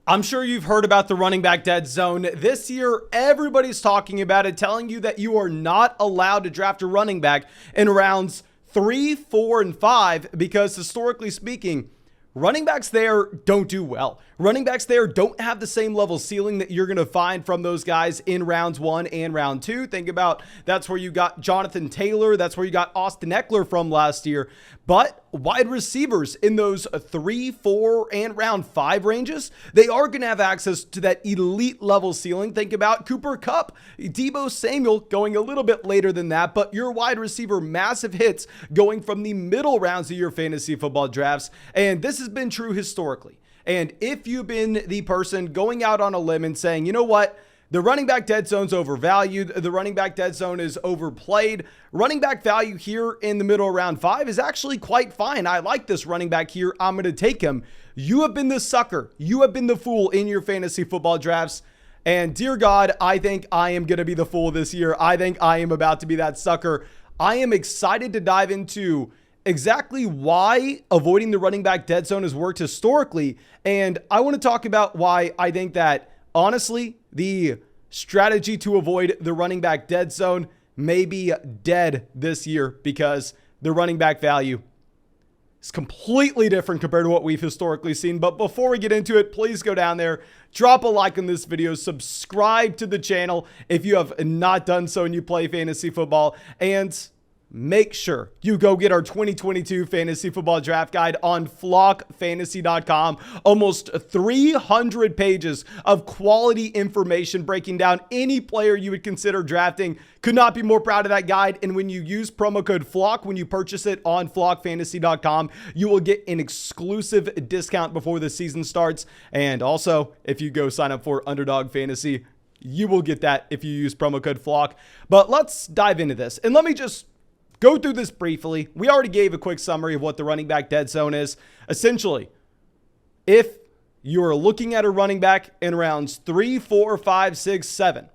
I'm sure you've heard about the running back dead zone. This year, everybody's talking about it, telling you that you are not allowed to draft a running back in rounds 3, 4, and 5 because historically speaking, running backs there don't do well. Running backs there don't have the same level ceiling that you're going to find from those guys in rounds 1 and round 2. Think about that's where you got Jonathan Taylor. That's where you got Austin Eckler from last year. But wide receivers in those 3, 4, and round 5 ranges, they are going to have access to that elite level ceiling. Think about Cooper Kupp, Deebo Samuel going a little bit later than that, but your wide receiver massive hits going from the middle rounds of your fantasy football drafts. And this has been true historically. And if you've been the person going out on a limb and saying, you know what, the running back dead zone's overvalued, the running back dead zone is overplayed, running back value here in the middle of round 5 is actually quite fine. I like this running back here. I'm going to take him. You have been the sucker. You have been the fool in your fantasy football drafts. And dear God, I think I am going to be the fool this year. I think I am about to be that sucker. I am excited to dive into exactly why avoiding the running back dead zone has worked historically. And I want to talk about why I think that, honestly, the strategy to avoid the running back dead zone may be dead this year because the running back value is completely different compared to what we've historically seen. But before we get into it, please go down there, drop a like on this video, subscribe to the channel if you have not done so and you play fantasy football, and make sure you go get our 2022 fantasy football draft guide on flockfantasy.com. Almost 300 pages of quality information breaking down any player you would consider drafting. Could not be more proud of that guide. And when you use promo code FLOCK, when you purchase it on flockfantasy.com, you will get an exclusive discount before the season starts. And also, if you go sign up for Underdog Fantasy, you will get that if you use promo code FLOCK. But let's dive into this. And let me just go through this briefly. We already gave a quick summary of what the running back dead zone is. Essentially, if you are looking at a running back in rounds 3, 4, 5, 6, 7,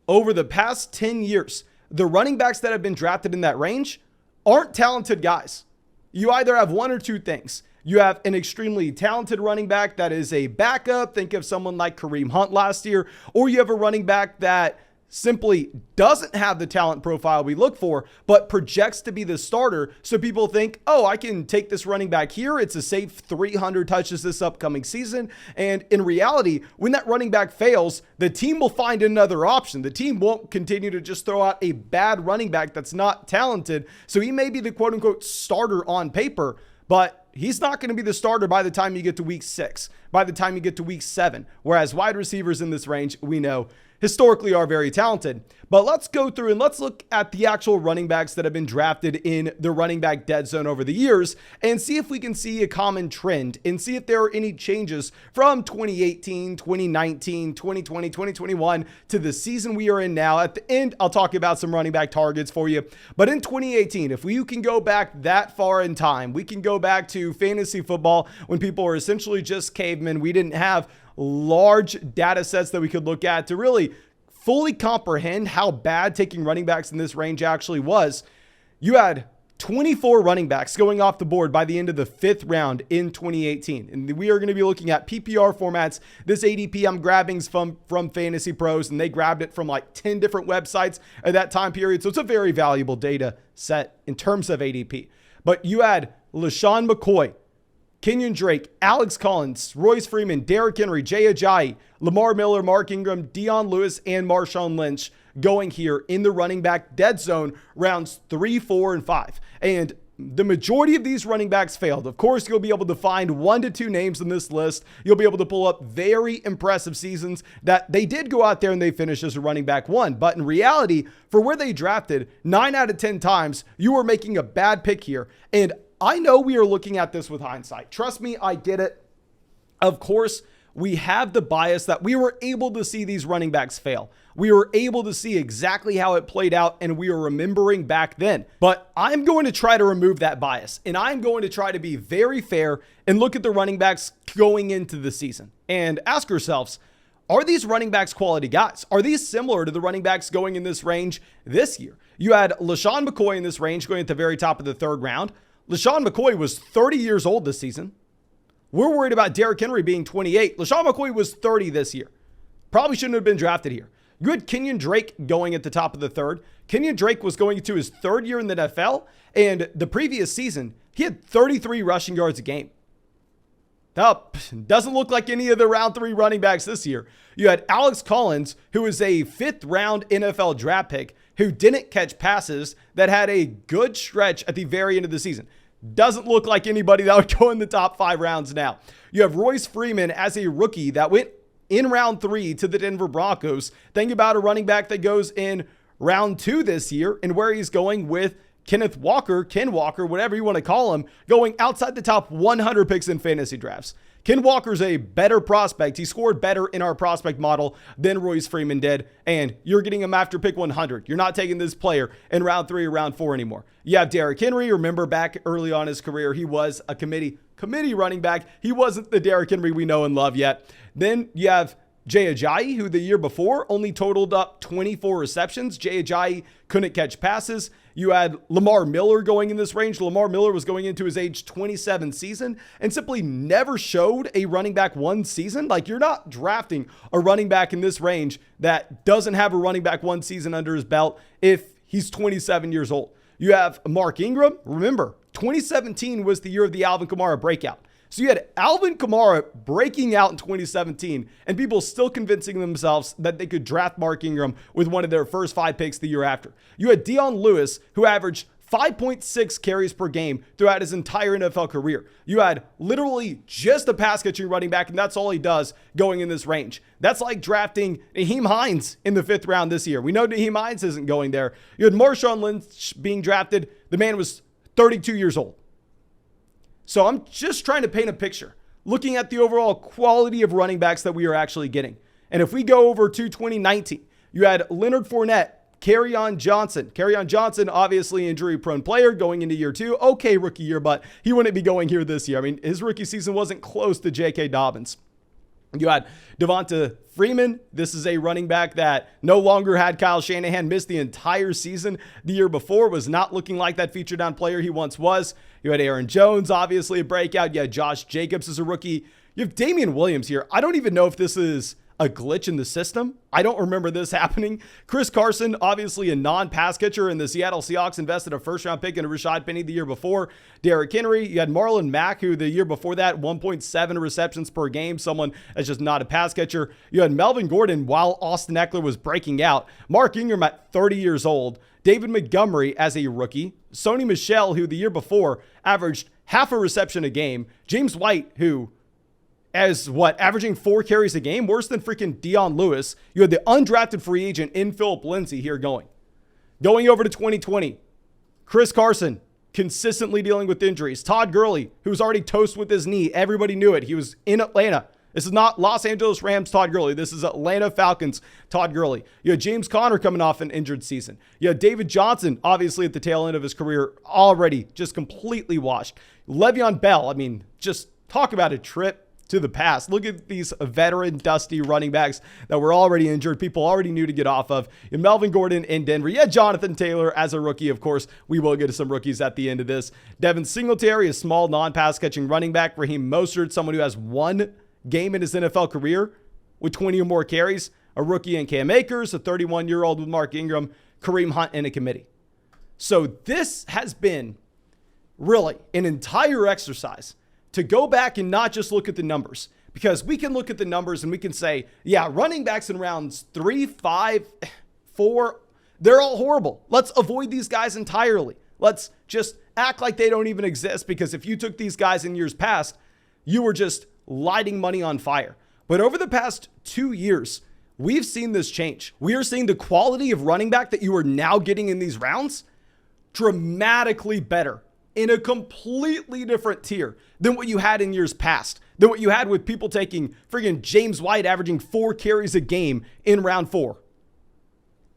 over the past 10 years, the running backs that have been drafted in that range aren't talented guys. You either have one or two things. You have an extremely talented running back that is a backup. Think of someone like Kareem Hunt last year. Or you have a running back that simply doesn't have the talent profile we look for, but projects to be the starter. So people think, oh, I can take this running back here. It's a safe 300 touches this upcoming season. And in reality, when that running back fails, the team will find another option. The team won't continue to just throw out a bad running back that's not talented. So he may be the quote unquote starter on paper, but he's not going to be the starter by the time you get to week 6, by the time you get to week 7. Whereas wide receivers in this range, we know historically are very talented. But let's go through and let's look at the actual running backs that have been drafted in the running back dead zone over the years and see if we can see a common trend and see if there are any changes from 2018, 2019, 2020, 2021 to the season we are in now. At the end, I'll talk about some running back targets for you. But in 2018, if you can go back that far in time, we can go back to fantasy football when people were essentially just cavemen. We didn't have large data sets that we could look at to really fully comprehend how bad taking running backs in this range actually was. You had 24 running backs going off the board by the end of the 5th round in 2018. And we are going to be looking at PPR formats. This ADP I'm grabbing from Fantasy Pros, and they grabbed it from like 10 different websites at that time period. So it's a very valuable data set in terms of ADP. But you had LaShawn McCoy, Kenyon Drake, Alex Collins, Royce Freeman, Derrick Henry, Jay Ajayi, Lamar Miller, Mark Ingram, Dion Lewis, and Marshawn Lynch going here in the running back dead zone rounds 3, 4, and 5. And the majority of these running backs failed. Of course, you'll be able to find 1 to 2 names in this list. You'll be able to pull up very impressive seasons that they did go out there and they finished as a running back 1. But in reality, for where they drafted, 9 out of 10 times, you were making a bad pick here. And I know we are looking at this with hindsight. Trust me, I get it. Of course, we have the bias that we were able to see these running backs fail. We were able to see exactly how it played out, and we are remembering back then. But I'm going to try to remove that bias, and I'm going to try to be very fair and look at the running backs going into the season and ask ourselves, are these running backs quality guys? Are these similar to the running backs going in this range this year? You had LaShawn McCoy in this range going at the very top of the 3rd round. LaShawn McCoy was 30 years old this season. We're worried about Derrick Henry being 28. LaShawn McCoy was 30 this year. Probably shouldn't have been drafted here. You had Kenyon Drake going at the top of the third. Kenyon Drake was going into his third year in the NFL, and the previous season, he had 33 rushing yards a game. Doesn't look like any of the round 3 running backs this year. You had Alex Collins, who was a 5th round NFL draft pick, who didn't catch passes, that had a good stretch at the very end of the season. Doesn't look like anybody that would go in the top 5 rounds now. You have Royce Freeman as a rookie that went in round 3 to the Denver Broncos. Think about a running back that goes in round 2 this year and where he's going with Ken Walker, whatever you want to call him, going outside the top 100 picks in fantasy drafts. Ken Walker's a better prospect. He scored better in our prospect model than Royce Freeman did, and you're getting him after pick 100. You're not taking this player in round 3 or round 4 anymore. You have Derrick Henry. Remember, back early on in his career, he was a committee running back. He wasn't the Derrick Henry we know and love yet. Then you have Jay Ajayi, who the year before only totaled up 24 receptions. Jay Ajayi couldn't catch passes. You had Lamar Miller going in this range. Lamar Miller was going into his age 27 season and simply never showed a running back 1 season. Like, you're not drafting a running back in this range that doesn't have a running back 1 season under his belt if he's 27 years old. You have Mark Ingram. Remember, 2017 was the year of the Alvin Kamara breakout. So you had Alvin Kamara breaking out in 2017 and people still convincing themselves that they could draft Mark Ingram with one of their first 5 picks the year after. You had Dion Lewis, who averaged 5.6 carries per game throughout his entire NFL career. You had literally just a pass catching running back, and that's all he does going in this range. That's like drafting Nyheim Hines in the 5th round this year. We know Nyheim Hines isn't going there. You had Marshawn Lynch being drafted. The man was 32 years old. So I'm just trying to paint a picture, looking at the overall quality of running backs that we are actually getting. And if we go over to 2019, you had Leonard Fournette, Kerryon Johnson. Kerryon Johnson, obviously injury-prone player going into year 2. Okay, rookie year, but he wouldn't be going here this year. I mean, his rookie season wasn't close to J.K. Dobbins. You had Devonta Freeman. This is a running back that no longer had Kyle Shanahan, missed the entire season the year before, was not looking like that feature down player he once was. You had Aaron Jones, obviously a breakout. You had Josh Jacobs as a rookie. You have Damian Williams here. I don't even know if this is a glitch in the system. I don't remember this happening. Chris Carson, obviously a non-pass catcher, and the Seattle Seahawks invested a first-round pick into Rashad Penny the year before. Derrick Henry. You had Marlon Mack, who the year before that, 1.7 receptions per game, someone that's just not a pass catcher. You had Melvin Gordon while Austin Eckler was breaking out. Mark Ingram at 30 years old. David Montgomery as a rookie. Sony Michel, who the year before averaged half a reception a game. James White, who averaging 4 carries a game, worse than freaking Dion Lewis. You had the undrafted free agent in Phillip Lindsay here going over to 2020. Chris Carson, consistently dealing with injuries. Todd Gurley, who was already toast with his knee. Everybody knew it. He was in Atlanta. This is not Los Angeles Rams Todd Gurley. This is Atlanta Falcons Todd Gurley. You had James Conner coming off an injured season. You had David Johnson, obviously at the tail end of his career, already just completely washed. Le'Veon Bell, I mean, just talk about a trip to the past. Look at these veteran, dusty running backs that were already injured. People already knew to get off of. And Melvin Gordon in Denver. Yeah, Jonathan Taylor as a rookie, of course. We will get to some rookies at the end of this. Devin Singletary, a small non-pass catching running back. Raheem Mostert, someone who has 1 game in his NFL career with 20 or more carries. A rookie in Cam Akers, a 31-year-old with Mark Ingram, Kareem Hunt in a committee. So this has been really an entire exercise to go back and not just look at the numbers, because we can look at the numbers and we can say, yeah, running backs in rounds 3, 5, 4, they're all horrible. Let's avoid these guys entirely. Let's just act like they don't even exist, because if you took these guys in years past, you were just lighting money on fire. But over the past 2 years, we've seen this change. We are seeing the quality of running back that you are now getting in these rounds dramatically better, in a completely different tier than what you had in years past, than what you had with people taking friggin' James White averaging 4 carries a game in round 4.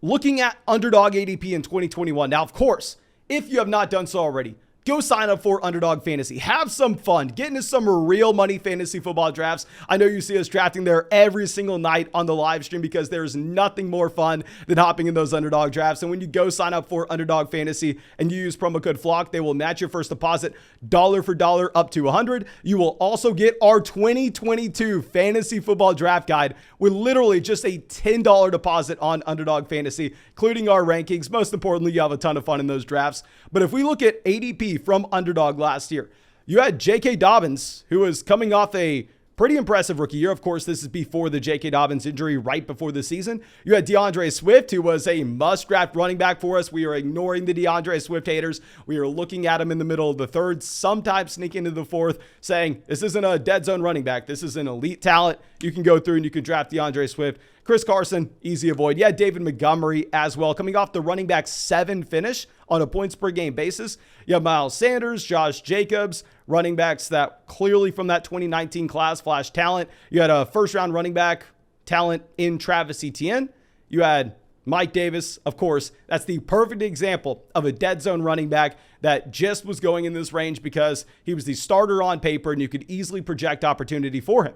Looking at Underdog ADP in 2021. Now, of course, if you have not done so already, go sign up for Underdog Fantasy. Have some fun. Get into some real money fantasy football drafts. I know you see us drafting there every single night on the live stream because there's nothing more fun than hopping in those Underdog drafts. And when you go sign up for Underdog Fantasy and you use promo code FLOCK, they will match your first deposit dollar for dollar up to $100. You will also get our 2022 fantasy football draft guide with literally just a $10 deposit on Underdog Fantasy, including our rankings. Most importantly, you have a ton of fun in those drafts. But if we look at ADP from Underdog last year, you had J.K. Dobbins, who was coming off a pretty impressive rookie year. Of course, this is before the J.K. Dobbins injury right before the season. You had DeAndre Swift, who was a must-draft running back for us. We are ignoring the DeAndre Swift haters. We are looking at him in the middle of the third, sometimes sneak into the fourth, saying this isn't a dead zone running back. This is an elite talent. You can go through and you can draft DeAndre Swift. Chris Carson, easy avoid. Yeah, David Montgomery as well, coming off the running back 7 finish on a points per game basis. You have Miles Sanders, Josh Jacobs, running backs that clearly from that 2019 class flash talent. You had a first round running back talent in Travis Etienne. You had Mike Davis, of course. That's the perfect example of a dead zone running back that just was going in this range because he was the starter on paper and you could easily project opportunity for him.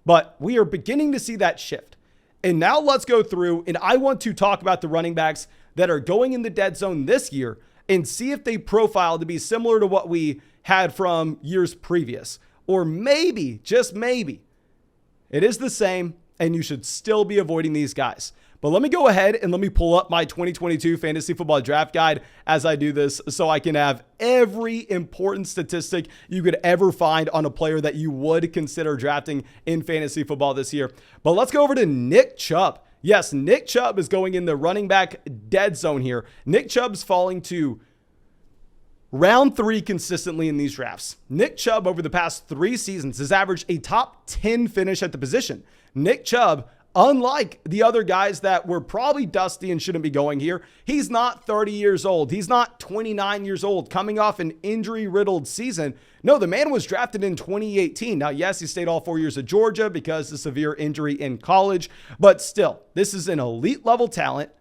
But we are beginning to see that shift. And now let's go through, and I want to talk about the running backs that are going in the dead zone this year and see if they profile to be similar to what we had from years previous. Or maybe, just maybe, it is the same and you should still be avoiding these guys. But let me go ahead and let me pull up my 2022 fantasy football draft guide as I do this so I can have every important statistic you could ever find on a player that you would consider drafting in fantasy football this year. But let's go over to Nick Chubb. Yes, Nick Chubb is going in the running back dead zone here. Nick Chubb's falling to round 3 consistently in these drafts. Nick Chubb over the past 3 seasons has averaged a top 10 finish at the position. Nick Chubb, unlike the other guys that were probably dusty and shouldn't be going here, he's not 30 years old. He's not 29 years old coming off an injury-riddled season. No, the man was drafted in 2018. Now, yes, he stayed all 4 years at Georgia because of severe injury in college, but still, this is an elite-level talent.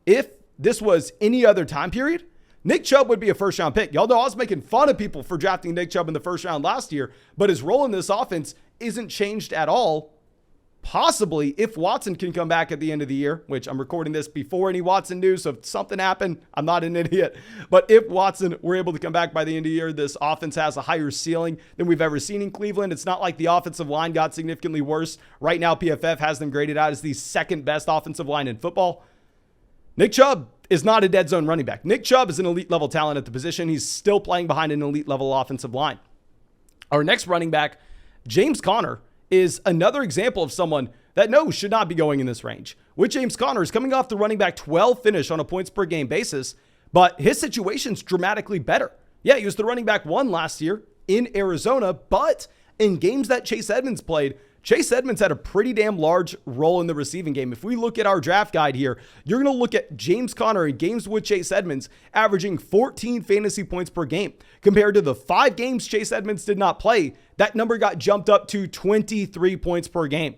If this was any other time period, Nick Chubb would be a first-round pick. Y'all know I was making fun of people for drafting Nick Chubb in the first round last year, but his role in this offense isn't changed at all. Possibly, if Watson can come back at the end of the year, which I'm recording this before any Watson news, so if something happened, I'm not an idiot. But if Watson were able to come back by the end of the year, this offense has a higher ceiling than we've ever seen in Cleveland. It's not like the offensive line got significantly worse. Right now, PFF has them graded out as the second best offensive line in football. Nick Chubb is not a dead zone running back. Nick Chubb is an elite level talent at the position. He's still playing behind an elite level offensive line. Our next running back, James Conner, is another example of someone that should not be going in this range. With James Conner is coming off the running back 12 finish on a points per game basis, but his situation's dramatically better. Yeah, he was the running back 1 last year in Arizona, but in games that Chase Edmonds played, Chase Edmonds had a pretty damn large role in the receiving game. If we look at our draft guide here, you're going to look at James Conner in games with Chase Edmonds averaging 14 fantasy points per game. Compared to the 5 games Chase Edmonds did not play, that number got jumped up to 23 points per game.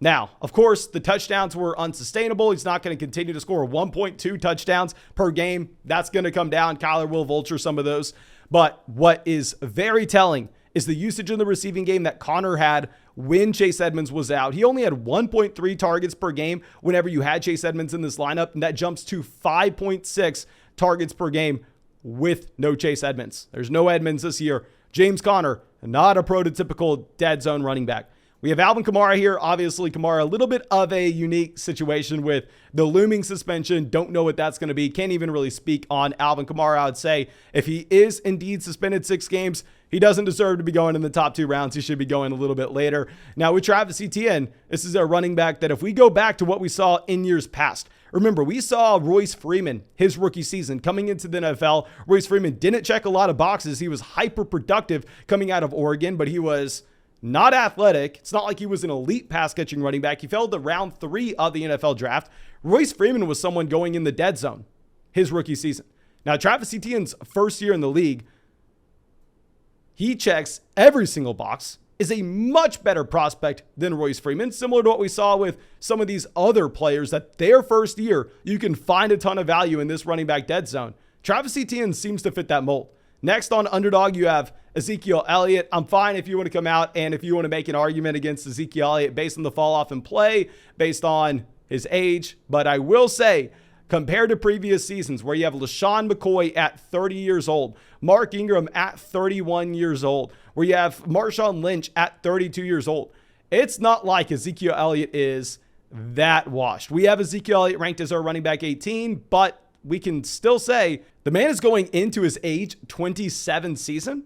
Now, of course, the touchdowns were unsustainable. He's not going to continue to score 1.2 touchdowns per game. That's going to come down. Kyler will vulture some of those. But what is very telling is the usage in the receiving game that Conner had when Chase Edmonds was out. He only had 1.3 targets per game whenever you had Chase Edmonds in this lineup, and that jumps to 5.6 targets per game with no Chase Edmonds. There's no Edmonds this year. James Conner, not a prototypical dead zone running back. We have Alvin Kamara here. Obviously, Kamara, a little bit of a unique situation with the looming suspension. Don't know what that's going to be. Can't even really speak on Alvin Kamara. I would say if he is indeed suspended 6 games, he doesn't deserve to be going in the top 2 rounds. He should be going a little bit later. Now, with Travis Etienne, this is a running back that if we go back to what we saw in years past, remember, we saw Royce Freeman, his rookie season, coming into the NFL. Royce Freeman didn't check a lot of boxes. He was hyper productive coming out of Oregon, but he was not athletic. It's not like he was an elite pass catching running back. He fell to round 3 of the NFL draft. Royce Freeman was someone going in the dead zone his rookie season. Now, Travis Etienne's first year in the league, he checks every single box, is a much better prospect than Royce Freeman, similar to what we saw with some of these other players that their first year, you can find a ton of value in this running back dead zone. Travis Etienne seems to fit that mold. Next on Underdog, you have Ezekiel Elliott. I'm fine if you want to come out and if you want to make an argument against Ezekiel Elliott based on the fall off in play, based on his age. But I will say, compared to previous seasons where you have LaShawn McCoy at 30 years old, Mark Ingram at 31 years old, where you have Marshawn Lynch at 32 years old, it's not like Ezekiel Elliott is that washed. We have Ezekiel Elliott ranked as our running back 18, but we can still say the man is going into his age 27 season.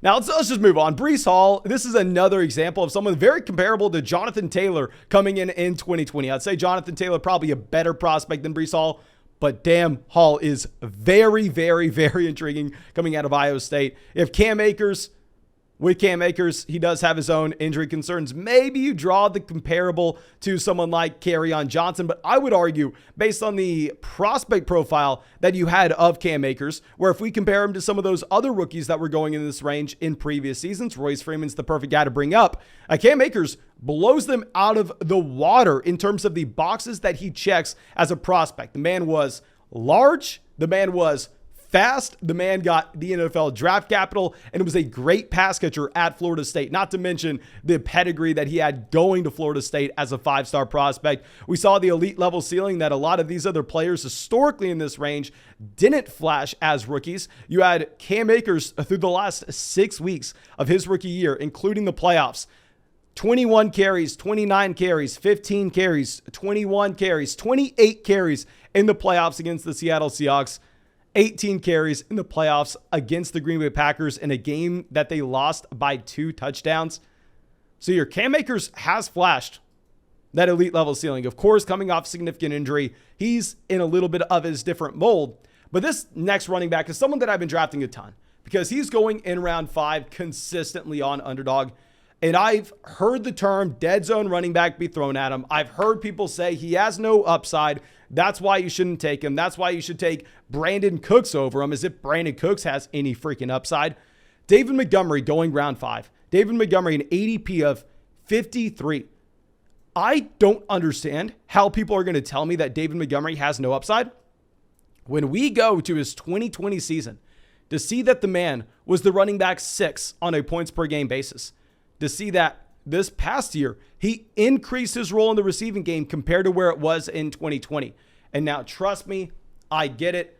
Now, let's just move on. Breece Hall, this is another example of someone very comparable to Jonathan Taylor coming in 2020. I'd say Jonathan Taylor probably a better prospect than Breece Hall, but damn, Hall is very, very, very intriguing coming out of Iowa State. If Cam Akers, with Cam Akers, he does have his own injury concerns. Maybe you draw the comparable to someone like Kerryon Johnson, but I would argue, based on the prospect profile that you had of Cam Akers, where if we compare him to some of those other rookies that were going in this range in previous seasons, Royce Freeman's the perfect guy to bring up. Cam Akers blows them out of the water in terms of the boxes that he checks as a prospect. The man was large. The man was fast. The man got the NFL draft capital and it was a great pass catcher at Florida State, not to mention the pedigree that he had going to Florida State as a 5-star prospect. We saw the elite level ceiling that a lot of these other players historically in this range didn't flash as rookies. You had Cam Akers through the last 6 weeks of his rookie year, including the playoffs. 21 carries, 29 carries, 15 carries, 21 carries, 28 carries in the playoffs against the Seattle Seahawks. 18 carries in the playoffs against the Green Bay Packers in a game that they lost by 2 touchdowns. So your Cam Akers has flashed that elite level ceiling. Of course, coming off significant injury, he's in a little bit of his different mold. But this next running back is someone that I've been drafting a ton because he's going in round 5 consistently on Underdog. And I've heard the term dead zone running back be thrown at him. I've heard people say he has no upside. That's why you shouldn't take him. That's why you should take Brandon Cooks over him, as if Brandon Cooks has any freaking upside. David Montgomery going round 5. David Montgomery, an ADP of 53. I don't understand how people are going to tell me that David Montgomery has no upside. When we go to his 2020 season, to see that the man was the running back 6 on a points per game basis, to see that this past year, he increased his role in the receiving game compared to where it was in 2020. And now, trust me, I get it.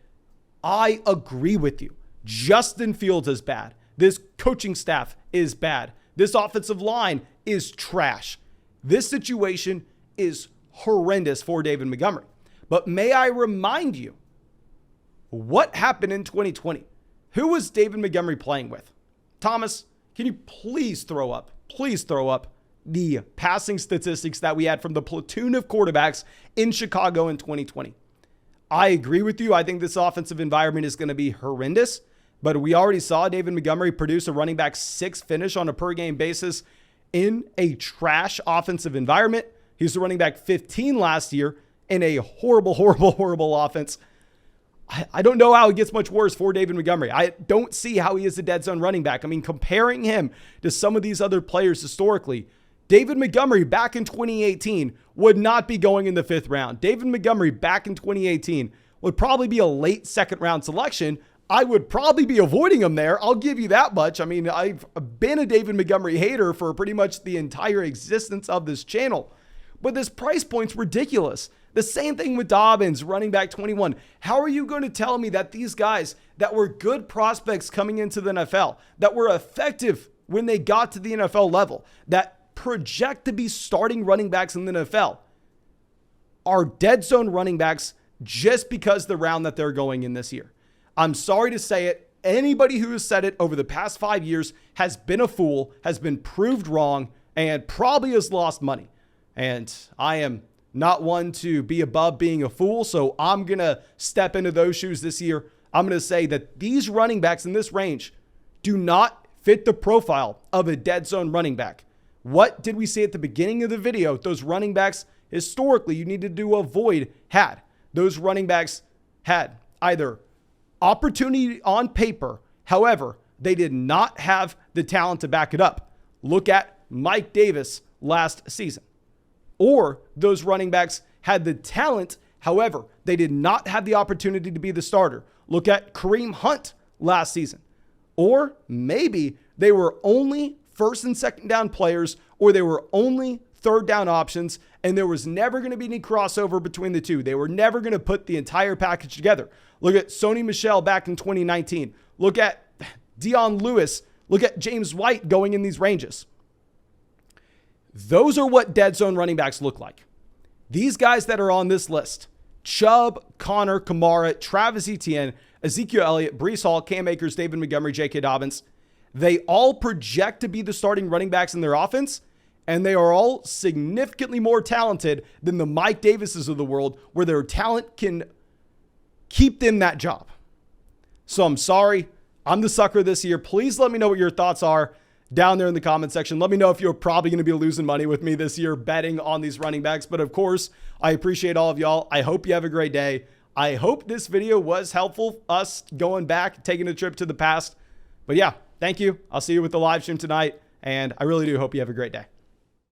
I agree with you. Justin Fields is bad. This coaching staff is bad. This offensive line is trash. This situation is horrendous for David Montgomery. But may I remind you, what happened in 2020? Who was David Montgomery playing with? Thomas, can you please throw up the passing statistics that we had from the platoon of quarterbacks in Chicago in 2020. I agree with you. I think this offensive environment is going to be horrendous, but we already saw David Montgomery produce a running back 6 finish on a per game basis in a trash offensive environment. He was the running back 15 last year in a horrible offense. I don't know how it gets much worse for David Montgomery. I don't see how he is a dead zone running back. I mean, comparing him to some of these other players historically, David Montgomery back in 2018 would not be going in the 5th round. David Montgomery back in 2018 would probably be a late 2nd round selection. I would probably be avoiding him there. I'll give you that much. I mean, I've been a David Montgomery hater for pretty much the entire existence of this channel. But this price point's ridiculous. The same thing with Dobbins, running back 21. How are you going to tell me that these guys that were good prospects coming into the NFL, that were effective when they got to the NFL level, that project to be starting running backs in the NFL, are dead zone running backs just because the round that they're going in this year? I'm sorry to say it. Anybody who has said it over the past 5 years has been a fool, has been proved wrong, and probably has lost money. And I am not one to be above being a fool, so I'm going to step into those shoes this year. I'm going to say that these running backs in this range do not fit the profile of a dead zone running back. What did we say at the beginning of the video? Those running backs, historically, you needed to avoid had. Those running backs had either opportunity on paper, however, they did not have the talent to back it up. Look at Mike Davis last season. Or those running backs had the talent, However, they did not have the opportunity to be the starter. Look at Kareem Hunt last season. Or maybe they were only first and second down players, or they were only third down options, and there was never going to be any crossover between the two. They were never going to put the entire package together. Look at Sony Michel back in 2019. Look at Dion Lewis. Look at James White going in these ranges. Those are what dead zone running backs look like. These guys that are on this list, Chubb, Connor, Kamara, Travis Etienne, Ezekiel Elliott, Breece Hall, Cam Akers, David Montgomery, J.K. Dobbins, they all project to be the starting running backs in their offense, and they are all significantly more talented than the Mike Davises of the world, where their talent can keep them that job. So I'm sorry. I'm the sucker this year. Please let me know what your thoughts are down there in the comment section. Let me know if you're probably going to be losing money with me this year betting on these running backs. But of course, I appreciate all of y'all. I hope you have a great day. I hope this video was helpful, us going back, taking a trip to the past. But yeah, thank you. I'll see you with the live stream tonight. And I really do hope you have a great day.